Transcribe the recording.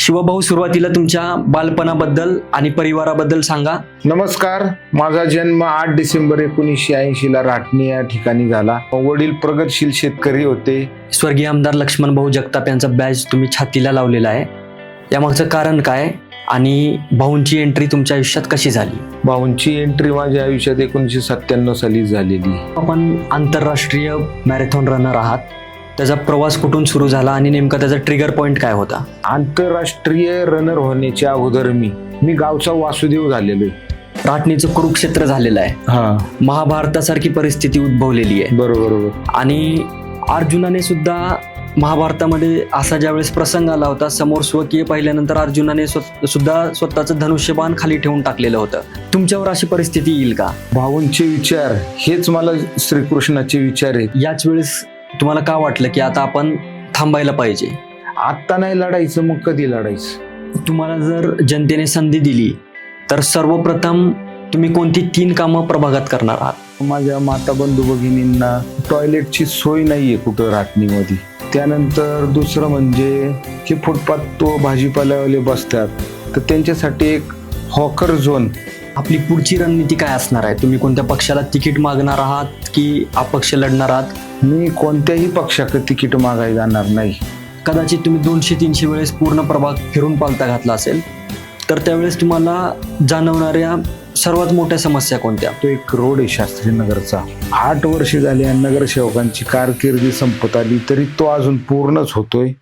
शिवभाऊ, सुरुवातीला तुमच्या बालपणाबद्दल आणि परिवाराबद्दल सांगा. नमस्कार. माझा जन्म 8 डिसेंबर 1980 ला राटणी या ठिकाणी झाला. वडील प्रगतशील शेतकरी होते. स्वर्गीय आमदार लक्ष्मणभाऊ जगताप यांचा बॅच तुम्ही छातीला लावलेला आहे. यामागचं कारण काय आणि भाऊंची एंट्री तुमच्या आयुष्यात कशी झाली? भाऊंची एंट्री माझ्या आयुष्यात 1997 साली झालेली. आपण आंतरराष्ट्रीय मॅरेथॉन रनर आहात. त्याचा प्रवास कुठून सुरू झाला आणि नेमका त्याचा ट्रिगर पॉइंट काय होता? आंतरराष्ट्रीय रनर होण्याच्या अगोदर मी गावचा वासुदेव झालेलो आहे. राटणीचं कुरुक्षेत्र झालेलं आहे. हा, महाभारतासारखी परिस्थिती उद्भवलेली आहे. बरोबर. आणि अर्जुनाने सुद्धा महाभारतामध्ये असा ज्यावेळेस प्रसंग आला होता, समोर स्वकीय पाहिल्यानंतर अर्जुनाने सुद्धा स्वतःचं धनुष्यबाण खाली ठेवून टाकलेलं होतं. तुमच्यावर अशी परिस्थिती येईल का? भाऊंचे विचार हेच मला श्रीकृष्णाचे विचार आहेत. याच वेळेस तुम्हाला का वाटलं की आता आपण थांबायला पाहिजे? आता नाही लढायचं मग कधी लढायचं? तुम्हाला जर जनतेने संधी दिली तर सर्वप्रथम तुम्ही कोणती 3 कामं प्रभागात करणार आहात? माझ्या माता बंधू भगिनींना टॉयलेटची सोय नाहीये कुठं राटणीमध्ये. त्यानंतर दुसरं म्हणजे की फुटपाथ तो भाजीपाल्यावाले बसतात, तर त्यांच्यासाठी एक हॉकर झोन. आपली पुढची रणनीती काय असणार आहे? तुम्ही कोणत्या पक्षाला तिकीट मागणार आहात की अपक्ष लढणार आहात? मी कोणत्याही पक्षाकडे तिकीट मागायला जाणार नाही. कदाचित तुम्ही 200-300 वेळेस पूर्ण प्रभाग फिरून पालथा घातला असेल, तर त्यावेळेस तुम्हाला जाणवणाऱ्या सर्वात मोठ्या समस्या कोणत्या? तो एक रोड आहे शास्त्रीनगरचा. 8 वर्षे झाली आणि नगरसेवकांची कारकिर्दी संपत आली तरी तो अजून पूर्णच होतोय.